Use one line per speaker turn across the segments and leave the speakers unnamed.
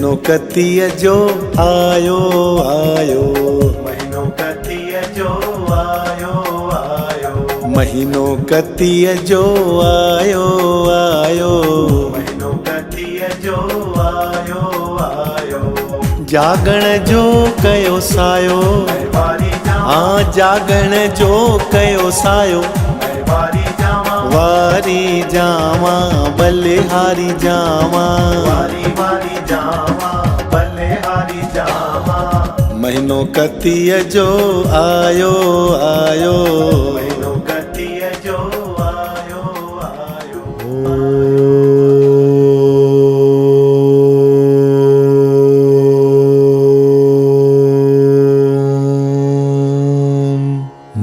महीनो कतीअ जो आयो आयो,
महीनो कतीअ जो आयो आयो,
महीनो कतीअ जो आयो आयो,
महीनो कतीअ जो आयो आयो।
जागण जो कयो सायो,
वारी जावा,
हाँ जागण जो कयो सायो,
वारी जावा,
वारी जावा बलिहारी जावा,
वारी वारी जावा, बलिहारी जावा।
महीनो कतीअ जो आयो आयो,
महीनो कतीअ जो आयो आयो।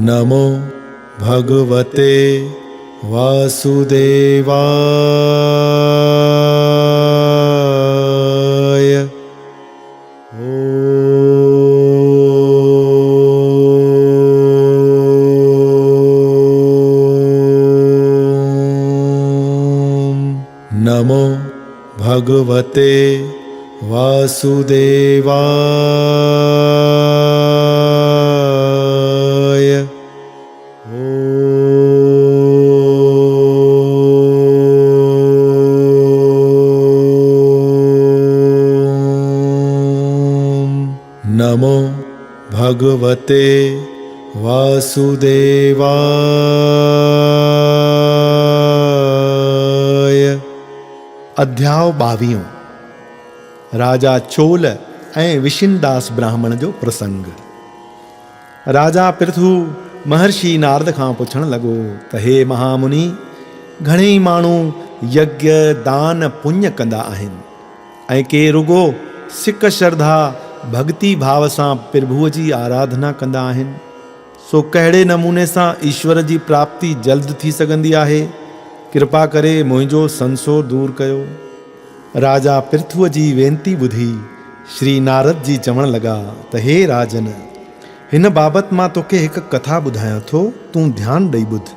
नमो भगवते वासुदेवाय। नमो भगवते वासुदेवाय। नमो भगवते वासुदेवाय। अध्याय 22। राजा चोल ऐं विशिनदास ब्राह्मण जो प्रसंग। राजा पृथु महर्षि नारद खां पुछण लॻो त हे महामुनि, घणेई माण्हू यज्ञ दान पुण्य कंदा आहिनि ऐं के रुगो सिक श्रद्धा भक्ति भाव सां प्रभुअ जी आराधना कंदा आहिनि। सो कहिड़े नमूने सां ईश्वर जी प्राप्ति जल्द थी सघंदी आहे? कृपा करे मुंहिंजो संसो दूर कयो। राजा पृथुअ जी वेनती ॿुधी श्री नारद जी चवण लॻा त हे राजन, हिन बाबति मां तोखे हिकु कथा ॿुधायां थो, तूं ध्यानु ॾेई ॿुध।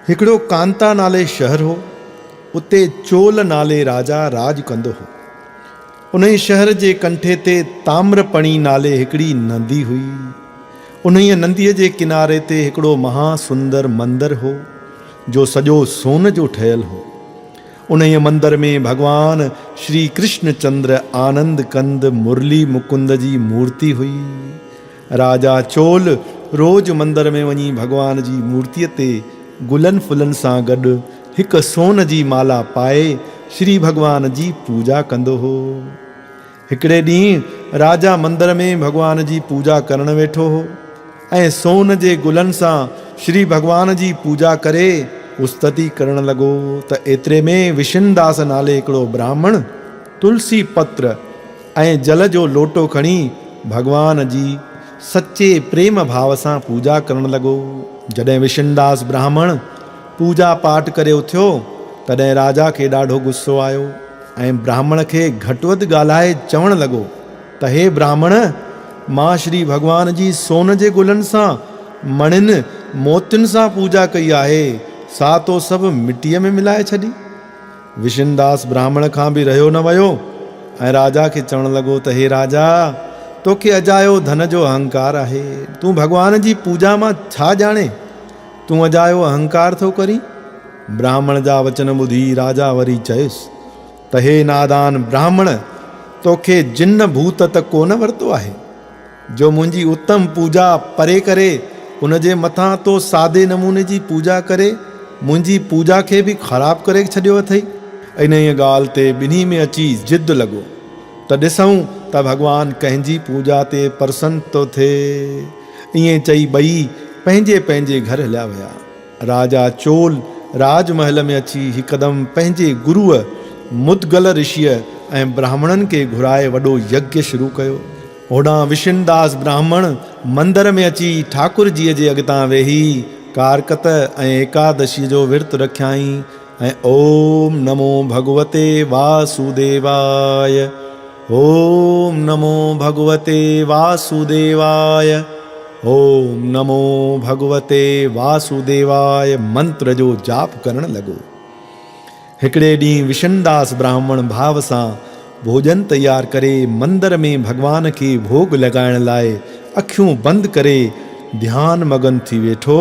हिकिड़ो कांता नाले शहर हो, उते चोल नाले राजा राज कंदो हो। उन ई शहर जे कंठे ते ताम्रपणी नाले हिकिड़ी नदी हुई। उन ई नदीअ जे किनारे ते हिकिड़ो महासुंदर मंदरु हो जो सॼो सोन जो ठहियल हो। उन ई मंदर में भगवान श्री कृष्ण चंद्र आनंद कंद मुरली मुकुंद जी मूर्ति हुई। राजा चोल रोज मंदर में वञी भगवान जी मूर्तिअ ते गुलनि फुलनि सां गॾु हिकु सोन जी माला पाए श्री भगवान जी पूजा कंदो हो। हिकिड़े ॾींहुं राजा मंदर में भगवान जी पूजा करण वेठो हो ऐं सोन जे गुलनि सां श्री भगवान जी पूजा करे उस्तति करण लॻो त एतिरे में विशिनदास नाले हिकिड़ो ब्राह्मण तुलसी पत्र ऐं जल जो लोटो खणी भगवान जी सचे प्रेम भाव सां पूजा करण लॻो। जॾहिं विशिनदास ब्राह्मण पूजा पाठ करे उथियो तॾहिं राजा खे ॾाढो गुस्सो आयो ऐं ब्राह्मण खे घटि वधि ॻाल्हाए चवण लॻो त हे ब्राह्मण, मां श्री भगवान जी सोन जे गुलनि सां मणियुनि मोतियुनि सां पूजा कई आहे, सा तो सभु मिटीअ में मिलाए छॾी। विशिनदास ब्राह्मण खां बि रहियो न वियो ऐं राजा खे चवण लॻो त हे राजा, तोखे अजायो धन जो अहंकार आहे, तूं भगवान जी पूजा मां छा ॼाणे? तूं अजायो अहंकार थो करी। ब्राह्मण जा वचन ॿुधी राजा वरी चयुसि त हे नादान ब्राह्मण, तोखे जिन भूत त कोन वरितो आहे जो मुंहिंजी उत्तम पूजा परे करे उन जे मथां तो सादे नमूने जी पूजा करे मुंहिंजी पूजा खे बि ख़राबु करे छॾियो अथई। इन ई ॻाल्हि ते ॿिन्ही में अची ज़िद लॻो त ॾिसूं त भॻवानु कंहिंजी पूजा ते प्रसन्न थो थिए। ईअं चई ॿई पंहिंजे पंहिंजे घर हलिया विया। राजा चोल राजमहल में अची हिकदमि पंहिंजे गुरुअ मुदगल ऋषिअ ऐं ब्राह्मणनि खे घुराए वॾो यज्ञ शुरू कयो। होॾां विशिनदास ब्राह्मण मंदर में अची ठाकुर जीअ जे अॻितां वेही कारकत ऐं एकादशी जो विर्त रखियाई ऐं ओम नमो भगवते वासुदेवाय, ओम नमो भगवते वासुदेवाय, ओम नमो भगवते वासुदेवाय मंत्र जो जाप करण लॻो। हिकिड़े ॾींहुं विशिनदास ब्राह्मण भाव सां भोजन तैयार करे मंदिर में भगवान के भोग लगाइण लाइ अखियूं बंदि करे ध्यान मगन थी वेठो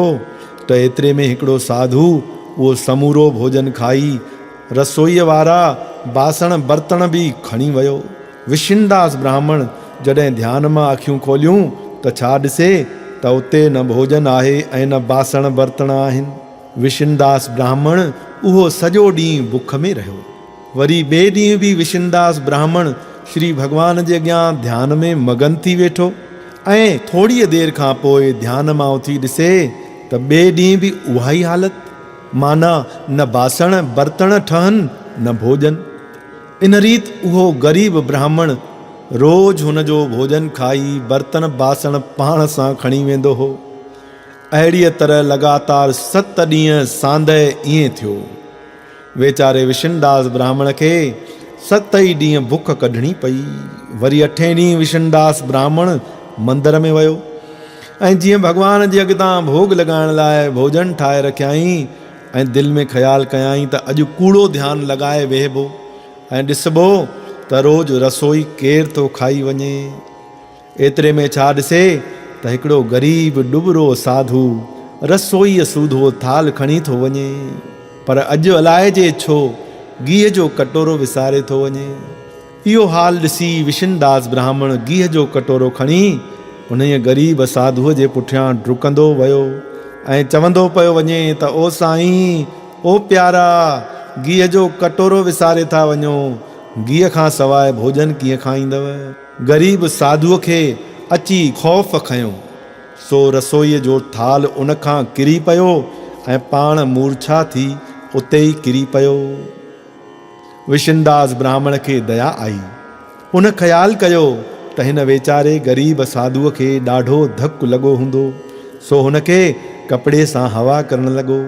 त एतिरे में हिकिड़ो साधु उहो समूरो भोजन खाई रसोईअ वारा बासण बर्तन बि खणी वियो। विशिनदास ब्राह्मण जॾहिं ध्यान मां अखियूं खोलियूं त छा ॾिसे त उते न भोजन आहे ऐं न बासण बर्तन आहिनि। विशिनदास ब्राह्मण उहो सॼो ॾींहुं बुख में रहियो। वरी ॿिए ॾींहुं बि विशिनदास ब्राह्मण श्री भॻवान जे अॻियां ध्यान में मगन थी वेठो ऐं थोड़ी देरि खां पोइ ध्यान मां उथी ॾिसे त ॿिए ॾींहुं बि उहा ई हालत, माना न बासण बर्तन ठहनि न भोजन। इन रीति उहो ग़रीब ब्राह्मण रोज़ हुनजो भोजन खाई बर्तन बासण पाण सां खणी वेंदो हो। अहिड़ीअ तरह लगातार 7 ॾींहं सांदहि ईअं थियो। वेचारे विशिनदास ब्राह्मण खे 7 ई ॾींहं बुख कढणी पई। वरी 8हें ॾींहुं विशिनदास ब्राह्मण मंदिर में वियो ऐं जीअं भॻवान जे अॻितां भोग लॻाइण लाइ भोजन ठाहे रखियाईं ऐं दिलि में ख़्यालु कयाईं त अॼु कूड़ो ध्यानु लॻाए वेहबो ऐं ॾिसबो त रोज़ रसोई केरु थो खाई वञे। एतिरे में छा ॾिसे त हिकिड़ो ग़रीब ॾुबरो साधु रसोईअ सूधो थाल खणी थो वञे, पर अॼु अलाए जे छो गीह जो कटोरो विसारे थो वञे। इहो हाल ॾिसी विशिनदास ब्राह्मण गीह जो कटोरो खणी उन ग़रीब साधुअ जे पुठियां डुकंदो वियो ऐं चवंदो पियो वञे त ओ साईं, ओ प्यारा, गीह जो कटोरो विसारे था वञो, गीह खां सवाइ भोजन कीअं खाईंदव। ग़रीब साधुअ खे अची ख़ौफ़ खंयो, सो रसोईअ जो थाल उन खां किरी पियो ऐं पाण मूर्छा थी उते ई किरी पियो। विशिनदास ब्राह्मण खे दया आई। उन ख़्यालु कयो त हिन वेचारे ग़रीब साधुअ खे ॾाढो धकु लॻो हूंदो, सो हुनखे कपिड़े सां हवा करणु लॻो।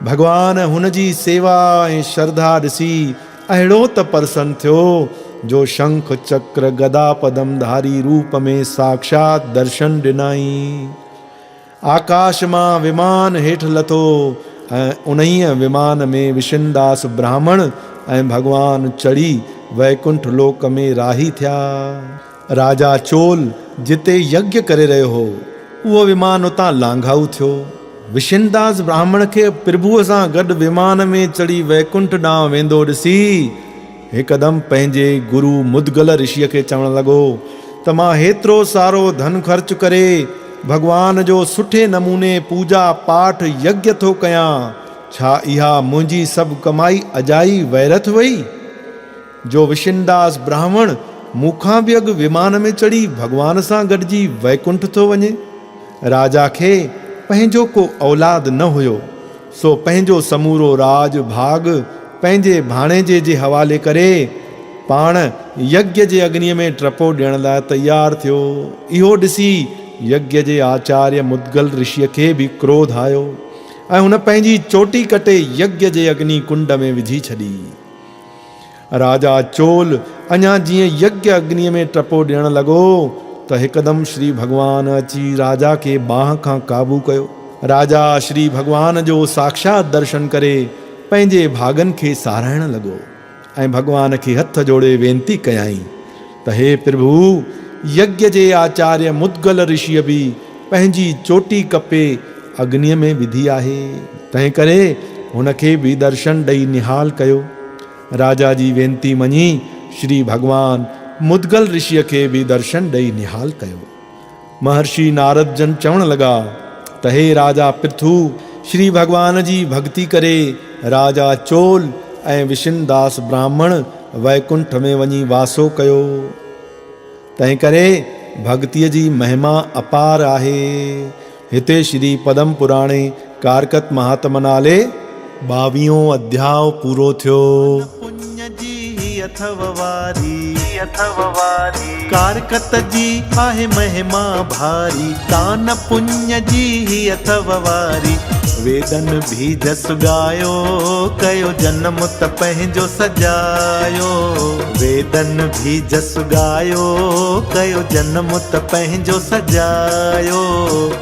भॻवान हुन जी सेवा ऐं श्रद्धा ॾिसी अहिड़ो त प्रसन्न थियो जो शंख चक्र गदा पदम धारी रूप में साक्षात दर्शन ॾिनाई। आकाश मां विमान हेठि लथो ऐं उन्हीअ विमान में विशिनदास ब्राह्मण ऐं भॻवान चढ़ी वैकुंठ लोक में राही थिया। राजा चोल जिते यज्ञ करे रहियो हो उहो विमान उतां लांघाऊ थियो। विशिनदास ब्राह्मण खे प्रभुअ सां गॾु विमान में चढ़ी वैकुंठ ॾांहुं वेंदो ॾिसी हिकदमि पंहिंजे गुरु मुद्गल ऋषिअ खे चवणु लॻो त मां हेतिरो सारो धन ख़र्च करे भॻवान जो सुठे नमूने पूजा पाठ यज्ञ थो कयां, छा इहा मुंहिंजी सभु कमाई अजाई वैरथ वई जो विशिनदास ब्राह्मण मूंखां बि अॻु विमान में चढ़ी भॻवान सां गॾिजी वैकुंठ थो वञे। राजा खे पंहिंजो को औलाद न हुयो, सो पंहिंजो समूरो राज भाग पंहिंजे भाणेजे जे हवाले करे पाण यज्ञ जे अग्नीअ में ट्रपो ॾियण लाइ तैयार थियो। इहो ॾिसी यज्ञ जे आचार्य मुद्गल ऋषिअ खे बि क्रोध आयो ऐं हुन पंहिंजी चोटी कटे यज्ञ जे अग्नि कुंड में विझी छॾी। राजा चोल अञा जीअं यज्ञ अग्नीअ में टपो ॾियण लॻो त हिकदमि श्री भॻवान अची राजा खे बांह खां काबू कयो। राजा श्री भॻवान जो साक्षात दर्शन करे पंहिंजे भागनि खे साराइण लॻो ऐं भॻवान खे हथ जोड़े वेनती कयाई त हे प्रभु, यज्ञ जे आचार्य मुद्गल ऋषिअ बि पंहिंजी चोटी कपे अग्नीअ में विधी आहे, तंहिं करे हुनखे बि दर्शन ॾेई निहाल कयो। राजा जी वेनती मञी श्री भॻवान मुद्गल ऋषिअ खे बि दर्शन ॾेई निहाल कयो। महर्षि नारद जन चवण लॻा त हे राजा पृथु, श्री भॻवान जी भक्ति करे राजा चोल ऐं विशिनदास ब्राह्मण वैकुंठ में वञी वासो कयो, तंहिं करे भक्तिअ जी महिमा अपार आहे। हिते श्री पदम पुराणे कारकत महात्म नाले 22 अध्याय पूरो थियो।
पुण्य जी अथव वारी कारकत जी आहे महिमा भारी, कान पुण्य जी अथव वारी। वेदन भी जस गायो कयो जन्म त पंहिंजो सजायो, वेदन भी जस गायो कयो जन्म त पंहिंजो सजायो।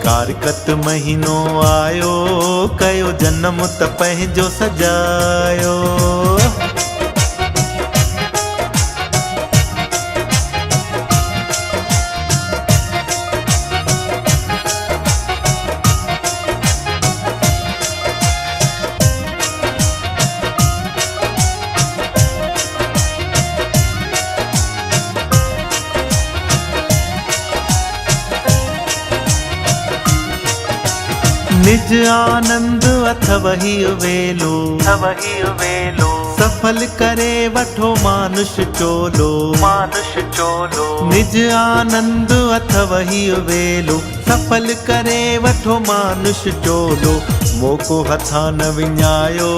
कारकत महीनो आयो कयो जन्म त पंहिंजो सजायो। निज आनंद अथव ही वेलो, सफल करे वठो मानुष चोलो, निज आनंद अथव ही वेलो, सफल करे वठो मानुष चोलो। मोको हथा न विञायो,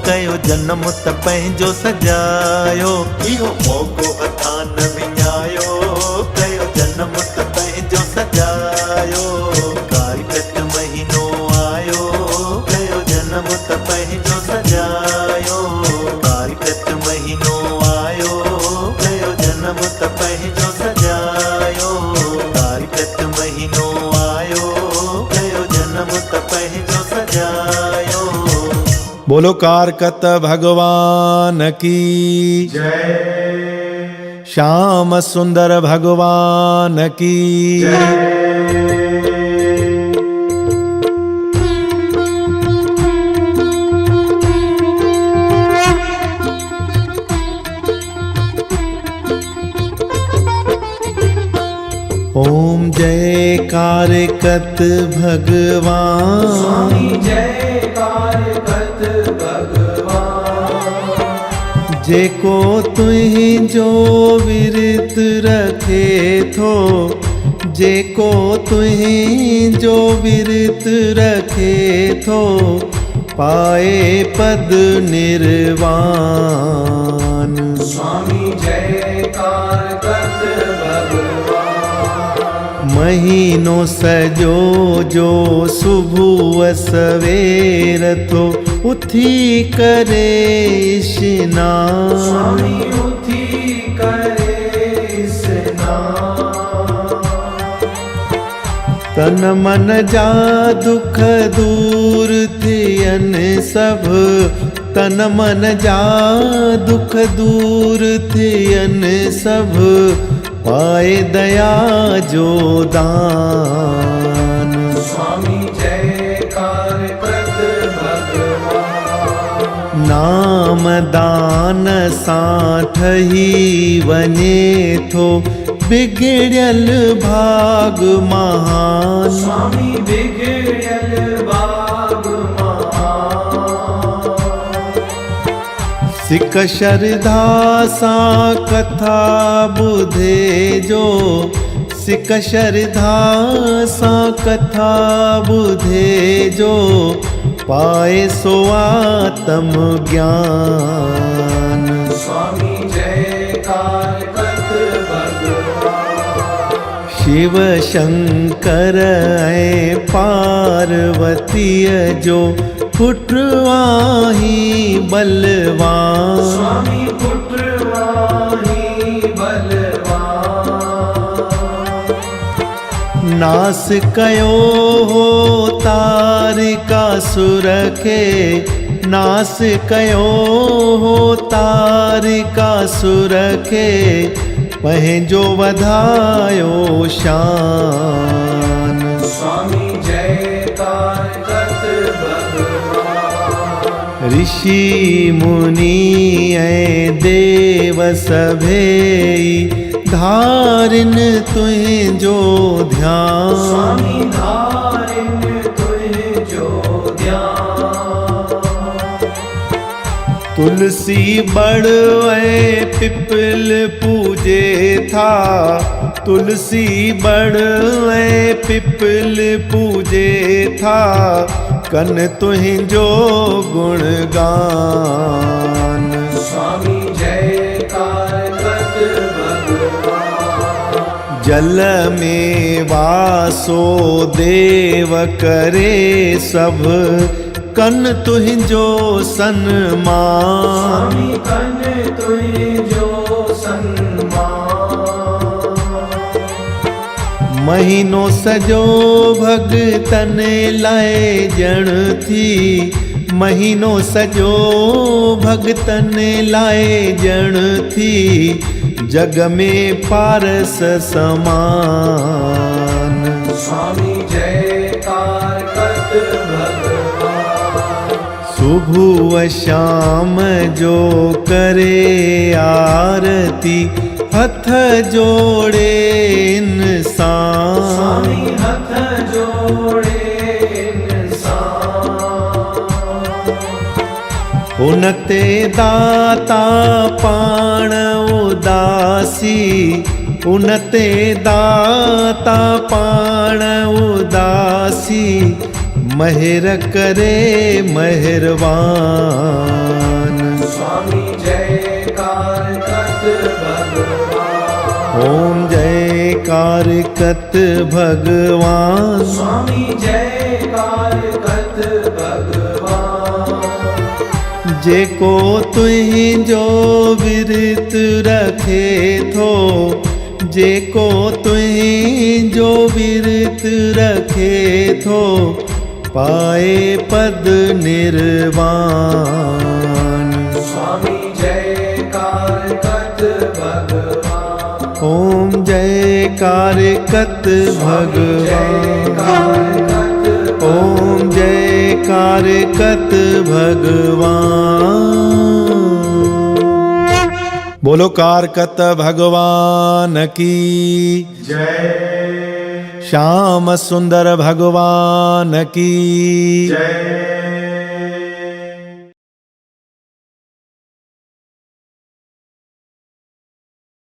कयो जन्म त पंहिंजो सजायो। इहो मोको हथा न विञायो, कयो जन्म त पंहिंजो सजायो। कार्तिक महीनो आयो, कयो जन्म त पंहिंजो सजायो। कार्तिक महीनो आयो, कयो जन्म त पंहिंजो सजायो। कार्तिक महीनो आयो, कयो जन्म त पंहिंजो सजायो।
बोलो कारकत भगवान की
जय।
श्याम सुंदर भगवान की
जय।
ओम जय कारकत भगवान,
स्वामी जय कारकत भगवान।
जेको तुहिंजो विरत रखे थो, जेको तुहिंजो विरत रखे थो, पाए पद निर्वाण।
स्वामी जय कारकत भगवान।
महीनो सजो जो सुबह सवेर थो, उथी करे स्नान।
स्वामी उथी करे स्नान।
तन मन जा दुख दूर थियनि सब, तन मन जा दुख दूर थियनि सब, पाए दया जो दान।
स्वामी जय कारकत भगवान।
नाम दान सां ठही वञे थो, बिगड़ियल भाग महान।
स्वामी बिगड़ियल भाग महान।
सिक श्रद्धा सां कथा ॿुधे जो, सिक श्रद्धा सां कथा ॿुधे जो, पाए सो आत्म ज्ञान।
स्वामी जय कारकत भगवान।
शिव शंकर ऐं पार्वतीअ जो पुत्र आहीं बलवान।
स्वामी पुत्र आहीं बलवान।
नास कयो हो तारिकासुर खे, नास कयो हो तारिकासुर खे, पंहिंजो वधायो शान।
स्वामी जय कारकत भगवान।
ऋषि मुनि ऐं देव सभेई धारिन तुंहिंजो ध्यान।
स्वामी धारिन तुंहिंजो ध्यान।
तुलसी बड़ ऐं पिपल पूजे था, तुलसी बड़ ऐं पिपल पूजे था, कन तुंहिंजो गुणगान।
स्वामी जय कारकत भगवान।
जल में वासो देव करे सब, कन तुंहिंजो सन्मान।
स्वामी कन तुंहिंजो सन्मान।
महीनो सजो भगतन लाइ ॼण थी, महीनो सजो भगतन लाइ ॼण थी, जग में पारस समान।
स्वामी जय कारकत भगवान।
सुबह शाम जो करे आरती, हथ जोड़े इंसान।
स्वामी हथ जोड़े इंसान।
उनते दाता पाण उदासी, उनते दाता पाण उदासी, महिर करे मेहरबान।
स्वामी जयकार कत भगवान।
ओम जयकार कत भगवान।
स्वामी जयकार कत भगवान।
जेको तुहिंजो विरत रखे थो, जेको तुहिंजो विरत रखे थो, पाए पद निर्वाण।
स्वामी जयकार कत भगवान।
ओम जयकार कत भगवान। ओम जयकार कत भगवान। बोलो कारकत भगवान की
जय।
श्याम सुंदर भगवान की
जय।